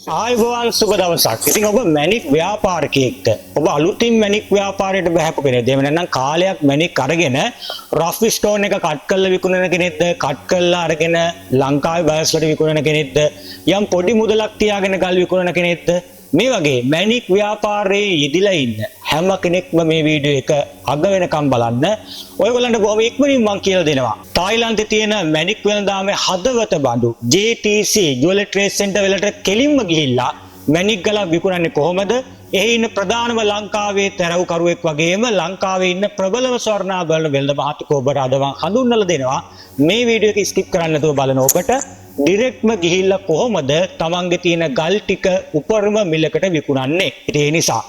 ආයුබෝවන් සුබ දවසක්. ඉතින් ඔබ මැණික් ව්‍යාපාරිකයෙක්ද? ඔබ අලුතින් මැණික් ව්‍යාපාරයට බහැපු කෙනෙක්ද? එහෙම නැත්නම් කාලයක් මැණික් අරගෙන රෆ් ස්ටෝන් එක කට් කරලා විකුණන කෙනෙක්ද? කට් කරලා අරගෙන ලංකාවේ බයස් වලට විකුණන කෙනෙක්ද? යම් පොඩි මුදලක් තියාගෙන ගල් විකුණන කෙනෙක්ද? මේ වගේ මැණික් ව්‍යාපාරයේ යෙදිලා ඉන්න හැම කෙනෙක්ම මේ වීඩියෝ එක අග වෙනකම් බලන්න. ඔයගොල්ලන්ට බොහොම ඉක්මනින් මම කියලා දෙනවා. තායිලන්තේ තියෙන මැණික් වෙළඳාමේ හදවත බඳු JTC ජුවලරි ට්‍රේඩ් සෙන්ටර් වලට කෙලින්ම ගිහිල්ලා මැණික් ගලක් විකුණන්නේ කොහොමද? එහි ඉන්න ප්‍රධානම ලංකාවේ තැරවුකරුවෙක් වගේම ලංකාවේ ඉන්න ප්‍රබලම ස්වර්ණාභරණ වෙළඳ මහත්කෝ ඔබට අද මම හඳුන්වලා දෙනවා. මේ වීඩියෝ එක ස්කිප් කරන්න නැතුව බලන ඔබට ඩිරෙක්ට්ම ගිහිල්ලා කොහොමද තමන්ගේ තියෙන ගල් ටික උපරිම මිලකට විකුණන්නේ. ඉතින් ඒ නිසා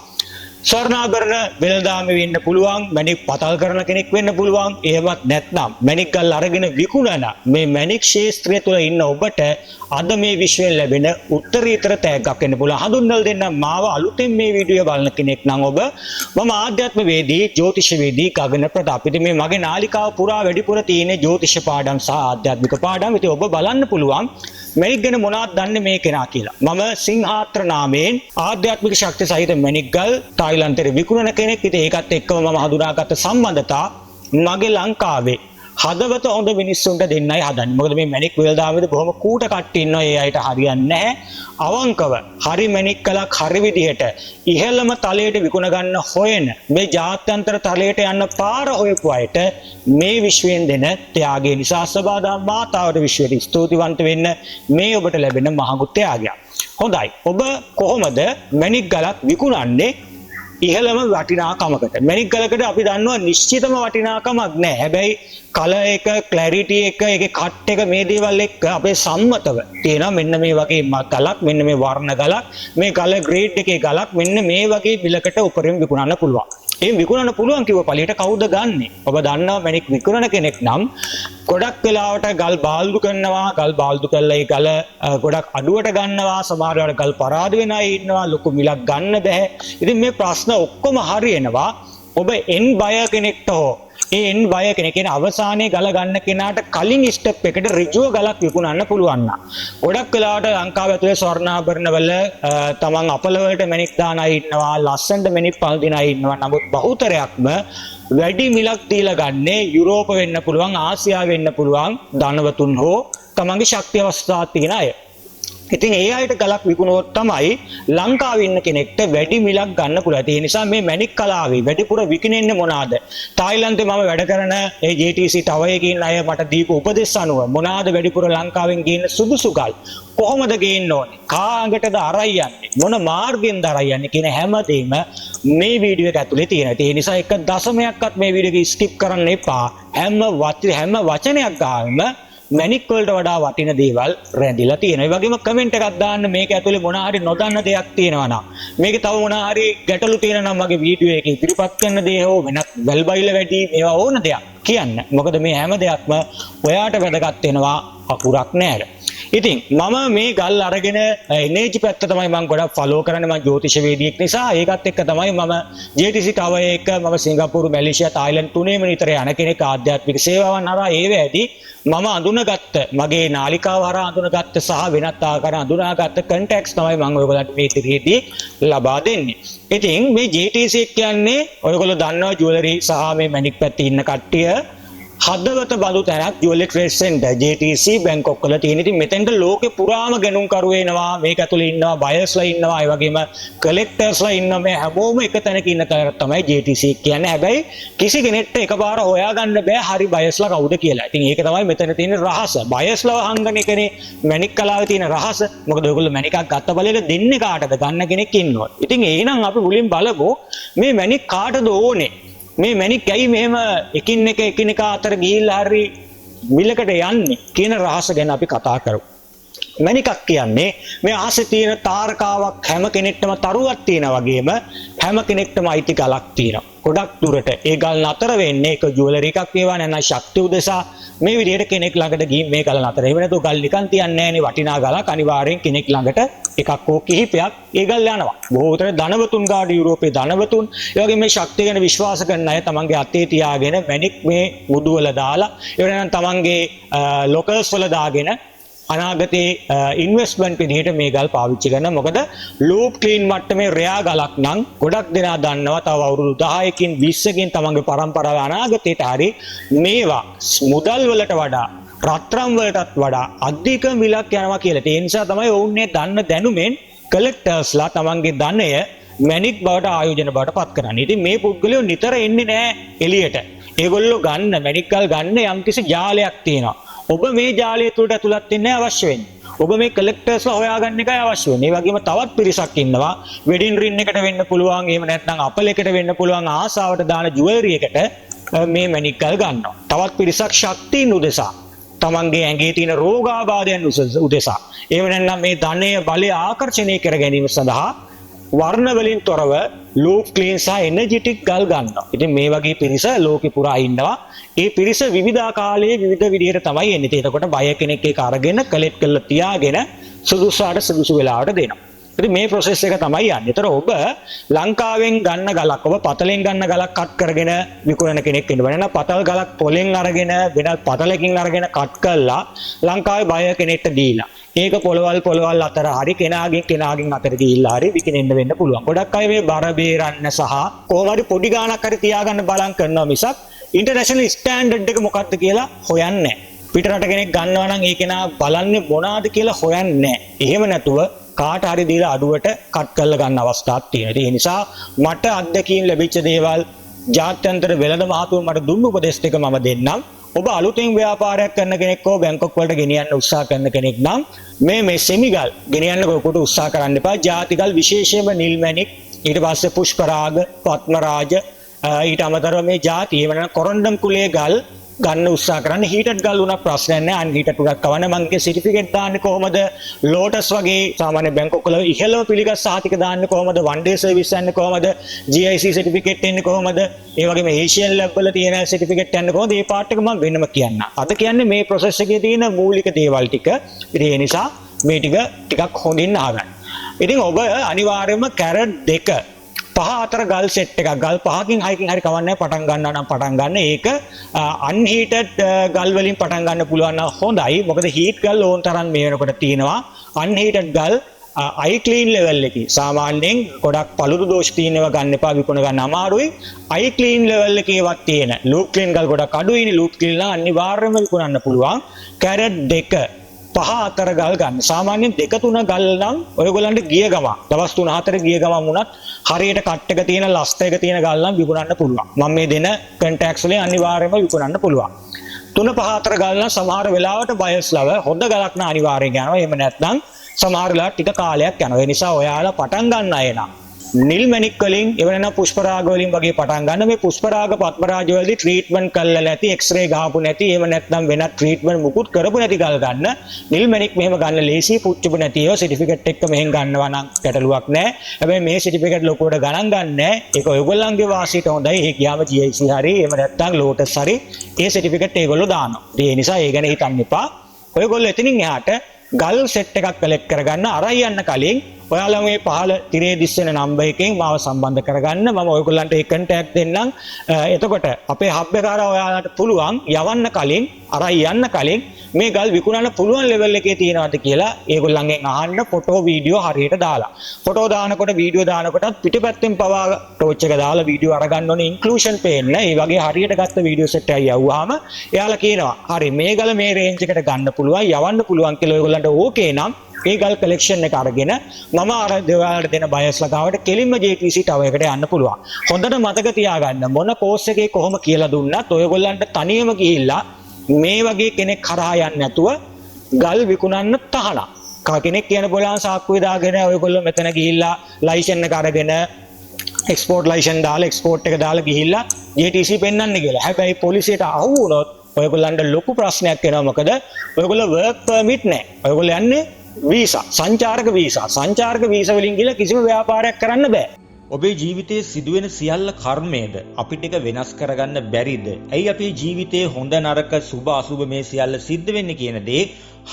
ස්වර්ණාභරණ වෙළඳාමේ වෙන්න පුළුවන්, මැණික් පතල් කරන කෙනෙක් වෙන්න පුළුවන්. එහෙමත් නැත්නම් මැණික් ගල් අරගෙන විකුණන මේ මැණික් ශාස්ත්‍රය තුළ ඉන්න ඔබට අද මේ විශ්වයෙන් ලැබෙන උත්තරීතර තෑග්ගක් වෙන්න පුළුවන්. හඳුන්වලා දෙන්න මාව අලුතෙන් මේ වීඩියෝ බලන කෙනෙක් නම් ඔබ මම ආධ්‍යාත්මවේදී ජ්‍යොතිෂවේදී ගගන ප්‍රතාප්. ඉතින් මේ මගේ නාලිකාව පුරා වැඩිපුර තියෙන ජ්‍යොතිෂ පාඩම් සහ ආධ්‍යාත්මික පාඩම්. ඉතින් ඔබ බලන්න පුළුවන් මැණික් ගැන මොනවද දන්නේ මේ කෙනා කියලා. මම සිංහාත්‍ර නාමයෙන් ආධ්‍යාත්මික ශක්තිය සහිත මැණික් ගල් තායිලන්තයේ විකුණන කෙනෙක්. ඉතින් ඒකත් එක්කම මම හඳුනාගත්ත සම්බන්ධතා මගේ ලංකාවේ හදවත හොඳ මිනිස්සුන්ට දෙන්නයි හදන්නේ. මොකද මේ මැණික් වෙළඳාමේදී බොහොම කූට කට්ටිය ඉන්නවා. ඒ අයට හරියන්නේ නැහැ. අවංකව හරි මැණික් කලක් හරි විදිහට ඉහළම තලයට විකුණ ගන්න හොයන මේ ජාත්‍යන්තර තලයට යන්න පාර හොයපු අයට මේ විශ්වයෙන් දෙන ත්‍යාගය නිසා සබාදා මාතාවට විශ්වයට ස්තුතිවන්ත වෙන්න මේ ඔබට ලැබෙන මහඟු ත්‍යාගයක්. හොඳයි. ඔබ කොහොමද මැණික් ගලක් විකුණන්නේ? ඉහළම වටිනාකමකට. මැණික් ගලකට අපි දන්නවා නිශ්චිතම වටිනාකමක් නැහැ. හැබැයි කලර් එක, ක්ලැරිටි එක, ඒකේ කට් එක මේ දේවල් එක්ක අපේ සම්මතව තියෙනවා මෙන්න මේ වගේ ගලක්, මෙන්න මේ වර්ණ ගලක්, මේ කලර් ග්‍රේඩ් එකේ ගලක් මෙන්න මේ වගේ බිලකට උපරිම විකුණන්න පුළුවන්. ඒ විකුණන්න පුළුවන් කිව්ව පළියට කවුද ගන්නෙ? ඔබ දන්නවා මැණික් විකුණන කෙනෙක් නම් ගොඩක් වෙලාවට ගල් බාල්දු කරනවා, ගල් බාල්දු කරලා ඒ ගල ගොඩක් අඩුවට ගන්නවා, සමහර වෙලාවට ගල් පරාද වෙන අය ඉන්නවා, ලොකු මිලක් ගන්න බෑ. ඉතින් මේ ප්‍රශ්න ඔක්කොම හරියනවා ඔබ එන් බය කෙනෙක්ට හෝ ඒ එන් බය කෙනෙක් කියන අවසානයේ ගල ගන්න කෙනාට කලින් ස්ටෙප් එකට ඍජුව ගලක් විකුණන්න පුළුවන් නම් ගොඩක් වෙලාවට ලංකාව ඇතුලේ ස්වර්ණාභරණ වල තමන් අපල වලට මැණික් දාන අය ඉන්නවා, ලස්සනට මැණික් පල් දින අය ඉන්නවා. නමුත් බහුතරයක්ම වැඩි මිලක් දීලා ගන්නේ යුරෝප වෙන්න පුළුවන්, ආසියාව වෙන්න පුළුවන් ධනවතුන් හෝ තමන්ගේ ශක්තිය අවස්ථා තියෙන අය. ඉතින් ඒ අයට ගලක් විකුණුවොත් තමයි ලංකාවේ ඉන්න කෙනෙක්ට වැඩි මිලක් ගන්න පුළුවන්. ඒ නිසා මේ මැණික් කලාවේ වැඩිපුර විකිනෙන්නේ මොනවාද? තායිලන්තේ මම වැඩ කරන ඒ JTC ටවරේ කියන අය මට දීපු උපදෙස් අනුව මොනවාද වැඩිපුර ලංකාවෙන් ගේන සුදුසු ගල්? කොහොමද ගේන්න ඕනේ? කාඟටද අරයි යන්නේ? මොන මාර්ගෙන්ද අරයි යන්නේ කියන හැමදේම මේ වීඩියෝ එක ඇතුලේ තියෙනවා. ඒ නිසා එක දශමයක්වත් මේ වීඩියෝ එක ස්කිප් කරන්න එපා. හැම වචනයක් ගානම මැණික් වලට වඩා වටින දේවල් රැඳිලා තියෙනවා. ඒ වගේම කමෙන්ට් එකක් දාන්න මේක ඇතුලේ මොන හරි නොදන්න දෙයක් තියෙනවා නම්. මේකේ තව මොන හරි ගැටලු තියෙනවා නම් මගේ වීඩියෝ එකේ ඉදිරිපත් කරන දේ හෝ වෙනත් වැල්බයිල වැඩි මේවා ඕන දෙයක් කියන්න. මොකද මේ හැම දෙයක්ම ඔයාට වැදගත් වෙනවා, අකුරක් නෑර. ඉතින් මම මේ ගල් අරගෙන එනර්ජි පැත්ත තමයි මම ගොඩක් ෆලෝ කරන්නේ. මම ජ්‍යොතිෂවේදියෙක් නිසා ඒකත් එක්ක තමයි මම JTC ටවර් එක මම සිංගප්පූරු, මැලේසියා, තායිලන්ත තුනේම නිතර යන කෙනෙක්. ආධ්‍යාත්මික සේවාවන් හරහා ඒවැදී මම අඳුනගත්ත, මගේ නාලිකාව හරහා අඳුනගත්ත සහ වෙනත් ආකාර අඳුනාගත්ත කන්ටැක්ට්ස් තමයි මම ඔයගොල්ලන්ට මේ ඉදිරියේදී ලබා දෙන්නේ. ඉතින් මේ JTC කියන්නේ ඔයගොල්ලෝ දන්නවා ජුවලරි සහ මේ මැණික් පැත්තේ ඉන්න කට්ටිය හදවත බඳු තැනක් jewellery trade centre JTC Bangkok වල තියෙන. ඉතින් මෙතෙන්ට ලෝකේ පුරාම ගණුම් කරු වෙනවා, මේක ඇතුලේ ඉන්නවා බයර්ස්ලා ඉන්නවා, ඒ වගේම කලෙක්ටර්ස්ලා ඉන්නවා. මේ හැමෝම එක තැනක ඉන්න තැනක් තමයි JTC කියන්නේ. හැබැයි කිසි කෙනෙක්ට එකපාර හොයාගන්න බෑ හරි බයර්ස්ලා කවුද කියලා. ඉතින් ඒක තමයි මෙතන තියෙන රහස. බයර්ස්ලා හංගන එකනේ මැණික් කලාවේ තියෙන රහස. මොකද ඔයගොල්ලෝ මැණිකක් ගත්ත බලයට දෙන්නේ කාටද? ගන්න කෙනෙක් ඉන්නවා. ඉතින් එහෙනම් අපි මුලින් බලමු මේ මැණික් කාටද ඕනේ? මේ මැණික් ඇයි මෙහෙම එකින් එක එකිනෙකා අතර ගිහිල්ලා හරි මිලකට යන්නේ කියන රහස ගැන අපි කතා කරමු. මැණිකක් කියන්නේ මේ ආසේ තියෙන තාරකාවක්, හැම කෙනෙක්ටම තරුවක් තියෙනා වගේම හැම කෙනෙක්ටම අයිති ගලක් තියෙනවා. ගොඩක් දුරට ඒ ගල් නතර වෙන්නේ ඒක ජුවලරි එකක් වේවා නැත්නම් ශක්තිය උදෙසා මේ විදිහට කෙනෙක් ළඟට ගිහින් මේ ගල නතර. එහෙම නැතුව ගල් නිකන් තියන්නේ නැහැනේ. වටිනා ගලක් අනිවාර්යෙන් කෙනෙක් ළඟට එකක් හෝ කිහිපයක් ඒ ගල් යනවා. බොහෝ විට ධනවතුන් ගාඩ යුරෝපයේ ධනවතුන් ඒ වගේ මේ ශක්තිය ගැන විශ්වාස කරන අය තමන්ගේ අතේ තියාගෙන මැණික් මේ මුදුවල දාලා ඒ වෙනනම් තමන්ගේ ලොකර්ස් වල දාගෙන අනාගතයේ ඉන්වෙස්ට්මන්ට් විදිහට මේ ගල් පාවිච්චි කරනවා. මොකද ලූප් ක්ලීන් මට්ටමේ රෙයා ගලක් නම් ගොඩක් දෙනා දන්නවා තව අවුරුදු 10කින් 20කින් තමන්ගේ පරම්පරාව අනාගතයට හරි මේවා මුදල් වලට වඩා රත්රන් වලටත් වඩා අධික මිලක් යනවා කියලා. ඒ නිසා තමයි ඔවුන්නේ දන්න දැනුමෙන් කලෙක්ටර්ස්ලා තමන්ගේ ධනය මැණික් බවට ආයෝජන බවට පත් කරන්නේ. ඉතින් මේ පුද්ගලයෝ නිතර එන්නේ නැහැ එළියට. ඒගොල්ලෝ ගන්න මැණික් ගල් ගන්න යම්කිසි ජාලයක් තියෙනවා. ඔබ මේ ජාලය තුළට ඇතුළත් වෙන්න අවශ්‍ය වෙන්නේ. ඔබ මේ කලෙක්ටර්ස්ලා හොයාගන්න එකයි අවශ්‍ය වෙන්නේ. ඒ වගේම තවත් පිරිසක් ඉන්නවා වෙඩින් රින් එකට වෙන්න පුළුවන්, එහෙම නැත්නම් අපලයකට වෙන්න පුළුවන් ආසාවට දාන ජුවලරි එකට මේ මැණික් ගල් ගන්නවා. තවත් පිරිසක් ශක්තියින් උදෙසා, තමන්ගේ ඇඟේ තියෙන රෝගාබාධයන් උදෙසා, එහෙම නැත්නම් මේ ධනය බලය ආකර්ෂණය කර ගැනීම සඳහා වර්ණ වලින් තොරව ලූප් ක්ලීන් සහ එනර්ජිටික් ගල් ගන්නවා. ඉතින් මේ වගේ පිරිස ලෝකෙ පුරා ඉන්නවා. ඒ පිරිස විවිධාකාරයේ විවිධ විදිහට තමයි එන්නේ. එතකොට බය කෙනෙක් ඒක අරගෙන කලෙක්ට් කරලා තියාගෙන සුදුසුාට සුදුසු වෙලාවට දෙනවා. ඉතින් මේ process එක තමයි යන්නේ. ඒතර ඔබ ලංකාවෙන් ගන්න ගලක්, ඔබ පතලෙන් ගන්න ගලක් කට් කරගෙන විකුණන කෙනෙක් වෙන්න බෑ. නේද? පතල් ගලක් පොලෙන් අරගෙන වෙනත් පතලකින් අරගෙන කට් කරලා ලංකාවේ බය කෙනෙක්ට දීලා ඒක පොළවල් අතර හරි කෙනාගෙන් අතර ගිහිල්ලා හරි විකිනෙන්න වෙන්න පුළුවන්. ගොඩක් අය මේ බර බේරන්න සහ කොහොම හරි පොඩි ගාණක් හරි තියාගන්න බලන් කරනවා මිසක් ඉන්ටර්නැෂනල් ස්ටෑන්ඩඩ් එක මොකක්ද කියලා හොයන්නේ නැහැ. පිටරට කෙනෙක් ගන්නවා නම් ඒ කෙනා බලන්නේ මොනවාද කියලා හොයන්නේ නැහැ. එහෙම නැතුව කාට හරි දීලා අඩුවට කට් කරලා ගන්න අවස්ථාවක් තියෙනවා. ඒ නිසා මට අත්දැකීම් ලැබිච්ච දේවල් ජාත්‍යන්තර වෙළඳ මහතුන් මට දුන්න උපදෙස් ටික මම දෙන්නම්. ඔබ අලුතෙන් ව්‍යාපාරයක් කරන කෙනෙක් හෝ බැංකුවක් වලට ගෙනියන්න උත්සාහ කරන කෙනෙක් නම් මේ සෙමිගල් ගෙනියන්න කොහොමද උත්සාහ කරන්න එපා. ජාතිගල් විශේෂයෙන්ම නිල් මැණික්, ඊට පස්සේ පුෂ්පරාග, පත්මරාජ, ඊට අමතරව මේ ජාති එහෙම නැත්නම් කොරන්ඩම් කුලයේ ගල් ගන්න උත්සාහ කරන්න. හීටඩ් ගල් උනා ප්‍රශ්නයක් නැහැ. අන්හීටඩ් ටිකක් කවන්න. මම ඒකේ සර්ටිෆිකේට් දාන්නේ කොහොමද? ලෝටස් වගේ සාමාන්‍ය බැංකුවක වල ඉහළම පිළිගත් සහතික දාන්නේ කොහොමද? වන් ඩේ සර්විස් යන්නේ කොහොමද? GIC සර්ටිෆිකේට් එන්නේ කොහොමද? ඒ වගේම ඒෂියන් ලැබ් වල තියෙන සර්ටිෆිකේට් යන්නේ කොහොමද? මේ පාර්ට් එක මම වෙනම කියන්න. අද කියන්නේ මේ process එකේ තියෙන මූලික දේවල් ටික. ඒ නිසා මේ ටිකක් හොඳින් අහගන්න. ඉතින් ඔබ අනිවාර්යයෙන්ම කැරට් 2 5-4 ගල් සෙට් එකක්, ගල් 5කින් 6කින් හරි කවන්නේ පටන් ගන්නවා නම් පටන් ගන්න. ඒක අන්හීටඩ් ගල් වලින් පටන් ගන්න පුළුවන් නම් හොඳයි. මොකද හීට් ගල් ඕන තරම් මේ වෙනකොට තියෙනවා. අන්හීටඩ් ගල් අයි ක්ලීන් ලෙවල් එකේ සාමාන්‍යයෙන් ගොඩක් පළුදු දෝෂ තියෙනවා ගන්න එපා, විකුණ ගන්න අමාරුයි. අයි ක්ලීන් ලෙවල් එකේවත් තියෙන ලූප් ක්ලීන් ගල් ගොඩක් අඩුයිනේ. ලූප් ක්ලීන් නම් අනිවාර්යයෙන්ම විකුණන්න පුළුවන්. කැරට් 2 5-4 ගල් ගන්න. සාමාන්‍යයෙන් 2-3 ගල් නම් ඔයගොල්ලන්ට ගිය ගම දවස් 3-4 ගිය ගම වුණත් හරියට කට් එක තියෙන ලස්ත එක තියෙන ගල් නම් විකුණන්න පුළුවන්. මම මේ දෙන කන්ටැක්ට්ස් වලින් අනිවාර්යයෙන්ම විකුණන්න පුළුවන්. 3-5-4 ගල් නම් සමහර වෙලාවට බයස් ලව හොඳ ගලක් නම් අනිවාර්යෙන් යනවා. එහෙම නැත්නම් සමහර වෙලාවට ටික කාලයක් යනවා. ඒ නිසා ඔයාලා පටන් ගන්න අය නම් නිල් මැණික් වලින් එවනම් පුෂ්පරාග වලින් වගේ පටන් ගන්න. මේ පුෂ්පරාග පත්මරාජ වලදී ට්‍රීට්මන්ට් කරලා නැති, එක්ස්රේ ගහපු නැති, එහෙම නැත්නම් වෙනත් ට්‍රීට්මන්ට් මුකුත් කරපු නැති ගල් ගන්න. නිල් මැණික් මෙහෙම ගන්න ලේසි, පුච්චපු නැති ඒවා සර්ටිෆිකේට් එක මෙහෙන් ගන්නවා නම් ගැටලුවක් නැහැ. හැබැයි මේ සර්ටිෆිකේට් ලොකුවට ගණන් ගන්න නැහැ. ඒක ඔයගොල්ලන්ගේ වාසියට හොඳයි. ඒ ගියාම GIC හරි එහෙම නැත්නම් ලෝටස් හරි ඒ සර්ටිෆිකේට් ඒගොල්ලෝ දානවා. ඒ නිසා ඒ ගැන හිතන්න එපා. ඔයගොල්ලෝ එතනින් එහාට ගල් සෙට් එකක් කලෙක්ට් කරගන්න. අරයි යන්න කලින් ඔයාලා මේ පහළ තිරේ දිස්සෙන නම්බර් එකෙන් මාව සම්බන්ධ කරගන්න. මම ඔයගොල්ලන්ට ඒ කන්ටැක්ට් දෙන්නම්. එතකොට අපේ හබ් එක කරා ඔයාලට පුළුවන් යවන්න කලින්, අරයි යන්න කලින් මේ ගල් විකුණන්න පුළුවන් ලෙවල් එකේ තියෙනවද කියලා ඒගොල්ලන්ගෙන් අහන්න. ෆොටෝ වීඩියෝ හරියට දාලා. ෆොටෝ දානකොට වීඩියෝ දානකොටත් පිටපැත්තෙන් පවා ටෝච් එක දාලා වීඩියෝ අරගන්න ඕනේ, ඉන්ක්ලූෂන් පේන්න. ඒ වගේ හරියට ගත්ත වීඩියෝ සෙට් එකක් යවුවාම එයාලා කියනවා හරි මේ ගල මේ රේන්ජ් එකට ගන්න පුළුවන්, යවන්න පුළුවන් කියලා. ඔයගොල්ලන්ට ඕකේ නම් ඒ ගල් කලෙක්ෂන් එක අරගෙන මම අර දෙවාලට දෙන බයස්ලා ගාවට කෙලින්ම JTC ටවර් එකට යන්න පුළුවන්. හොඳට මතක තියාගන්න මොන කෝස් එකේ කොහොම කියලා දුන්නත් ඔයගොල්ලන්ට තනියම ගිහිල්ලා මේ වගේ කෙනෙක් කරා යන්නේ නැතුව ගල් විකුණන්න තහනම්. කෙනෙක් කියන බොලාන් සාක්කුවේ දාගෙන ඔයගොල්ලෝ මෙතන ගිහිල්ලා ලයිසන් එක අරගෙන එක්ස්පෝර්ට් ලයිසන් දාලා එක්ස්පෝර්ට් එක දාලා ගිහිල්ලා JTC පෙන්වන්න කියලා. හැබැයි පොලිසියට අහු වුණොත් ඔයගොල්ලන්ට ලොකු ප්‍රශ්නයක් වෙනවා. මොකද ඔයගොල්ලෝ වර්ක් පර්මිට් නැහැ. ඔයගොල්ලෝ යන්නේ වීසා, සංචාරක වීසා. සංචාරක වීසා වලින් ගිහලා කිසිම ව්‍යාපාරයක් කරන්න බෑ. ඔබේ ජීවිතයේ සිදුවෙන සියල්ල කර්මයේද අපිට එක වෙනස් කරගන්න බැරිද? ඇයි අපේ ජීවිතයේ හොඳ නරක සුභ අසුභ මේ සියල්ල සිද්ධ වෙන්නේ කියන දේ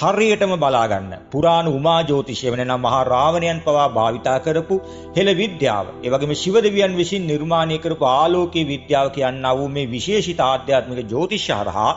හරියටම බලා ගන්න. පුරාණ උමා ජ්‍යොතිෂය වෙනනම් මහා රාවණයන් පවා භාවිතා කරපු හෙළ විද්‍යාව, ඒ වගේම ශිව දෙවියන් විසින් නිර්මාණය කරපු ආලෝකීය විද්‍යාව කියනා වූ මේ විශේෂිත ආධ්‍යාත්මික ජ්‍යොතිෂය හරහා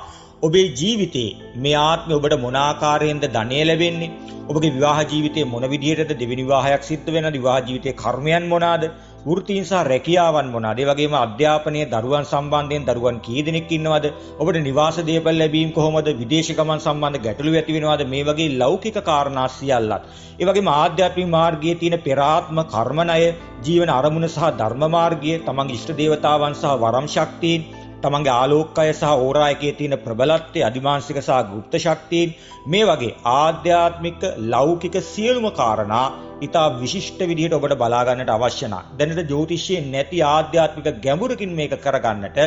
ඔබේ ජීවිතේ මේ ආත්මේ ඔබට මොන ආකාරයෙන්ද ධනය ලැබෙන්නේ? ඔබගේ විවාහ ජීවිතයේ මොන විදිහටද දෙවෙනි විවාහයක් සිද්ධ වෙනවද? විවාහ ජීවිතයේ කර්මයන් මොනවාද? වෘත්තීන් සහ රැකියාවන් මොනවාද? ඒ වගේම අධ්‍යාපනයේ දරුවන් සම්බන්ධයෙන් දරුවන් කී දෙනෙක් ඉන්නවද? ඔබට නිවාස දේපල ලැබීම කොහොමද? විදේශ ගමන් සම්බන්ධ ගැටලු ඇති වෙනවද? මේ වගේ ලෞකික කාරණා සියල්ලත්. ඒ වගේම ආධ්‍යාත්මික මාර්ගයේ තියෙන පෙර ආත්ම කර්මණය, ජීවන අරමුණ සහ ධර්ම මාර්ගය, තමන්ගේ ඉෂ්ට දේවතාවන් සහ වරම් ශක්තියින්, තමන්ගේ ආලෝකය සහ ඕරායකයේ තියෙන ප්‍රබලත්වය, අධිමානසික සහ ගුප්ත ශක්තියින්, මේ වගේ ආධ්‍යාත්මික ලෞකික සියලුම කාරණා ඉතා විශිෂ්ට විදිහට ඔබට බලා ගන්නට අවශ්‍ය නැහැ. දැනට ජ්‍යොතිෂයේ නැති ආධ්‍යාත්මික ගැඹුරකින් මේක කරගන්නට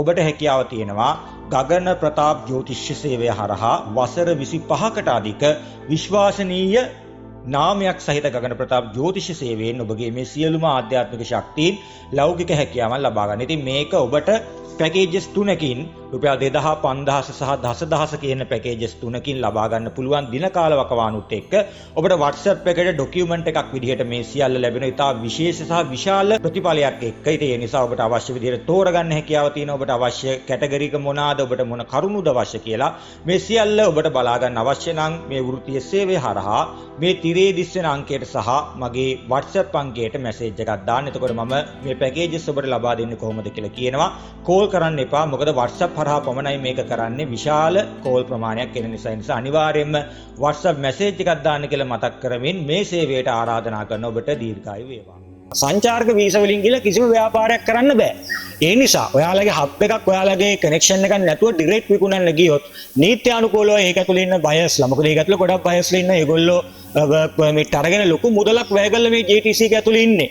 ඔබට හැකියාව තියෙනවා. ගගන ප්‍රතාප් ජ්‍යොතිෂ සේවය හරහා වසර 25කට අධික විශ්වාසනීය නාමයක් සහිත ගගන ප්‍රතාප් ජ්‍යොතිෂ සේවයෙන් ඔබගේ මේ සියලුම ආධ්‍යාත්මික ශක්තියින් ලෞකික හැකියාවන් ලබා ගන්න. ඉතින් මේක ඔබට පැකේජස් 3කින් රුපියල් 2000 5000 සහ 10000 කියන පැකේජස් 3කින් ලබා ගන්න පුළුවන් දින කාල වකවානුත් එක්ක ඔබට WhatsApp එකකට ඩොකියුමන්ට් එකක් විදිහට මේ සියල්ල ලැබෙන ඉතා විශේෂ සහ විශාල ප්‍රතිඵලයක් එක්ක. ඉතින් ඒ නිසා ඔබට අවශ්‍ය විදිහට තෝරගන්න හැකියාව තියෙනවා. ඔබට අවශ්‍ය කැටගරි එක මොනවාද, ඔබට මොන කරුණුද අවශ්‍ය කියලා මේ සියල්ල ඔබට බලා ගන්න අවශ්‍ය නම් මේ වෘත්තීය සේවය හරහා මේ තිරේ දිස්වෙන අංකයට සහ මගේ WhatsApp අංකයට මැසේජ් එකක් දාන්න. එතකොට මම මේ පැකේජස් ඔබට ලබා දෙන්නේ කොහොමද කියලා කියනවා. කෝල් කරන්න එපා. මොකද WhatsApp හරහා පමණයි මේක කරන්නේ. විශාල කෝල් ප්‍රමාණයක් එන නිසා අනිවාර්යයෙන්ම WhatsApp මැසේජ් එකක් දාන්න කියලා මතක් කරමින් මේ සේවයට ආරාධනා කරන ඔබට දීර්ඝායු වේවා. සංචාරක වීසා වලින් ගිහලා කිසිම ව්‍යාපාරයක් කරන්න බෑ. ඒ නිසා ඔයාලගේ හබ් එකක්, ඔයාලගේ කනෙක්ෂන් එකක් නැතුව ඩිරෙක්ට් විකුණන්න ගියොත් නීත්‍යානුකූලව ඒක ඇතුළේ ඉන්න බයස්ලා, මොකද ඒක ඇතුළේ ගොඩක් බයස්ලා ඉන්න ඒගොල්ලෝ වර්ක් පර්මිට් අරගෙන ලොකු මුදලක් වැය කරලා මේ JTC එක ඇතුළේ ඉන්නේ.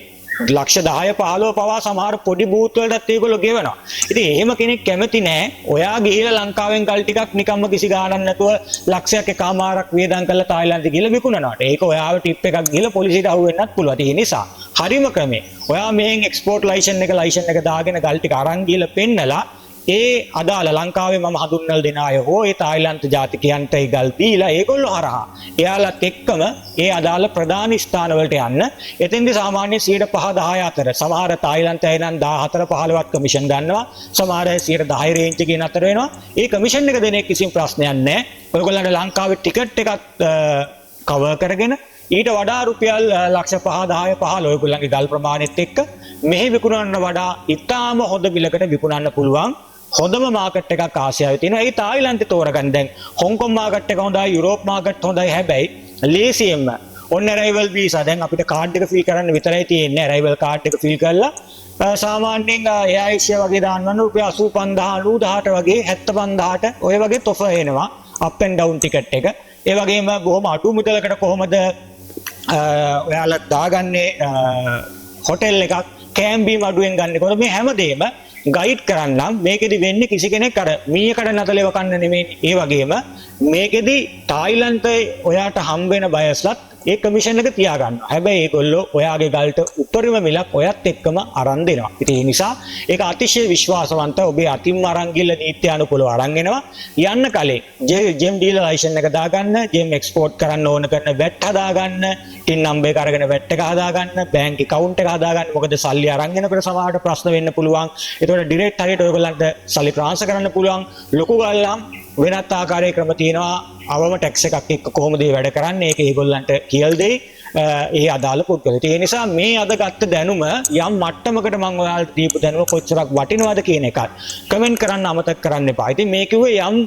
ලක්ෂ 10 15 පවා සමහර පොඩි බූත් වලටත් ඒගොල්ලෝ ගෙවනවා. ඉතින් එහෙම කෙනෙක් කැමති නෑ ඔයා ගිහිලා ලංකාවෙන් කල් ටිකක් නිකම්ම කිසි ගාණක් නැතුව ලක්ෂයක් එකමාරක් වියදම් කරලා තායිලන්තෙ ගිහිල්ලා විකුණනවාට. ඒක ඔයාව ටිප් එකක් ගිහිල්ලා පොලිසියට අහු වෙන්නත් පුළුවන්. ඒ නිසා හරිම ක්‍රමේ ඔයා මේන් එක්ස්පෝර්ට් ලයිසන් එක දාගෙන ගල් ටික අරන් ගිහිල්ලා පෙන්නලා ඒ අදාළ ලංකාවේ මම හඳුන්වලා දෙන අය හෝ ඒ තායිලන්ත ජාතිකයන්ට ඒ ගල් දීලා ඒගොල්ලෝ හරහා එයාලත් එක්කම ඒ අදාළ ප්‍රධාන ස්ථාන වලට යන්න. එතෙන්දී සාමාන්‍ය 5-10 අතර, සමහර තායිලන්ත අය නම් 14-15ක් කමිෂන් ගන්නවා, සමහර අය 10 රේන්ජ් එකකින් අතර වෙනවා. ඒ කමිෂන් එක දෙන එක කිසිම ප්‍රශ්නයක් නැහැ. ඔයගොල්ලන්ට ලංකාවේ ටිකට් එකක් කවර් කරගෙන ඊට වඩා රුපියල් ලක්ෂ 5-10-15 ඔයගොල්ලන්ගේ ගල් ප්‍රමාණෙත් එක්ක මෙහි විකුණන්න වඩා ඉතාම හොඳ මිලකට විකුණන්න පුළුවන්. හොඳම මාකට් එකක් ආසියාවේ තියෙනවා. ඒ තායිලන්තේ තෝරගන්න. දැන් හොංකොං මාකට් එක හොඳයි, යුරෝප් මාකට් හොඳයි. හැබැයි ලේසියෙන්ම ඔන්න arrival visa දැන් අපිට කාඩ් එක ෆිල් කරන්න විතරයි තියෙන්නේ. arrival කාඩ් එක ෆිල් කරලා සාමාන්‍යයෙන් Air Asia වගේ දාන්න රුපියල් 85000 9000ට වගේ 75000ට ඔය වගේ ඔෆර් එනවා up and down ටිකට් එක. ඒ වගේම බොහොම අඩු මුදලකට කොහොමද ඔයාලා දාගන්නේ හොටෙල් එකක් කෑම්බීම් අඩුවෙන් ගන්න. කොහොමද මේ හැමදේම ගයිඩ් කරන්නම්. මේකෙදි වෙන්නේ කිසි කෙනෙක් අර මීයකට නතලෙව කන්න නෙමෙයි. ඒ වගේම මේකෙදි තායිලන්තයේ ඔයාට හම්බ වෙන බයස්ලත් ඒ කමිෂන් එක තියාගන්නවා. හැබැයි ඒගොල්ලෝ ඔයාගේ ගල්ට උත්තරීම මිලක් ඔයත් එක්කම අරන් දෙනවා. ඉතින් ඒ නිසා ඒක අතිශය විශ්වාසවන්ත. ඔබේ අතින්ම අරන් ගිහලා නීත්‍යානුකූලව අරන් එනවා. යන්න කලින් ජෙම් ඩීලර් ලයිසන් එක දාගන්න, ජෙම් එක්ස්පෝර්ට් කරන්න ඕන කරන වැට් හදාගන්න, ටින් නම්බර් එක අරගෙන වැට් එක හදාගන්න, බැංක් account එක හදාගන්න. මොකද සල්ලි අරන් එනකොට සමහරට ප්‍රශ්න වෙන්න පුළුවන්. ඒතකොට ඩිරෙක්ට් හරියට ඔයගොල්ලන්ට සල්ලි ට්‍රාන්ස්ෆර් කරන්න පුළුවන්. ලොකු ගල්ලම් වෙනත් ආකාරයක ක්‍රම තියෙනවා. අවම ටැක්ස් එකක් එක්ක කොහොමද මේ වැඩ කරන්නේ ඒක ඒගොල්ලන්ට කියලා දෙයි ඒ අදාළ පුද්ගලයා. ඒ නිසා මේ අද ගත්ත දැනුම යම් මට්ටමකට මම ඔයාලට දීපු දැනුම කොච්චරක් වටිනවද කියන එකත් කමෙන්ට් කරන්න අමතක කරන්න එපා. ඉතින් මේ කිව්වේ යම්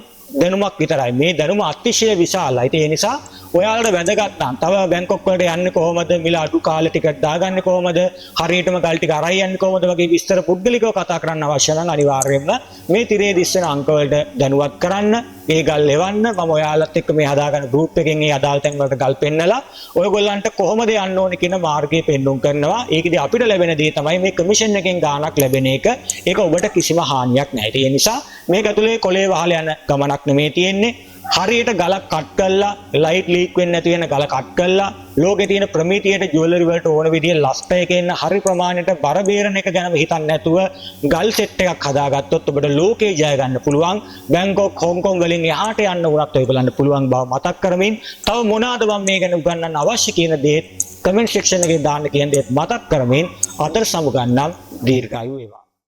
දැනුමක් විතරයි. මේ දැනුම අතිශය විශාලයි. ඒ නිසා ඔයාලට වැදගත් නම් තව බැංකොක් වලට යන්නේ කොහොමද, මිල අඩු කාලේ ටිකට් දාගන්නේ කොහොමද, හරියටම ගල් ටික අරයි යන්නේ කොහොමද වගේ විස්තර පුද්ගලිකව කතා කරන්න අවශ්‍ය නම් අනිවාර්යයෙන්ම මේ තිරේ දිස්සන අංක වලට දැනුවත් කරන්න. ඒ ගල් එවන්න. මම ඔයාලත් එක්ක මේ හදාගන්න ගෲප් එකෙන් ඒ අදාළ තැන් වලට ගල් පෙන්නලා ඔයගොල්ලන්ට කොහොමද යන්න ඕනේ කියන මාර්ගය පෙන්වුම් කරනවා. ඒකෙදි අපිට ලැබෙන දේ තමයි මේ කමිෂන් එකෙන් ගාණක් ලැබෙන එක. ඒක ඔබට කිසිම හානියක් නැහැ. ඒ නිසා මේක ඇතුලේ කොලේ වහලා යන ගමනක් නෙමෙයි තියෙන්නේ. හරියට ගලක් කට් කරලා ලයිට් ලීක් වෙන්නේ නැති වෙන ගල කට් කරලා ලෝකේ තියෙන ප්‍රමිතියට ජුවලරි වලට ඕන විදිහේ ලස්ට එකේ ඉන්න හරි ප්‍රමාණයට බර බේරන එක ගැන හිතන්නේ නැතුව ගල් සෙට් එකක් හදාගත්තොත් ඔබට ලෝකේ ජය ගන්න පුළුවන්. බැංකොක් හොංකොං වලින් එහාට යන්න උනත් ඔයගලන්ට පුළුවන් බව මතක් කරමින් තව මොනවාද මම මේ ගැන උගන්වන්න අවශ්‍ය කියන දේ කමෙන්ට් සෙක්ෂන් එකේ දාන්න කියන දේත් මතක් කරමින් අතර සමුගන්නම්. දීර්ඝායු වේවා.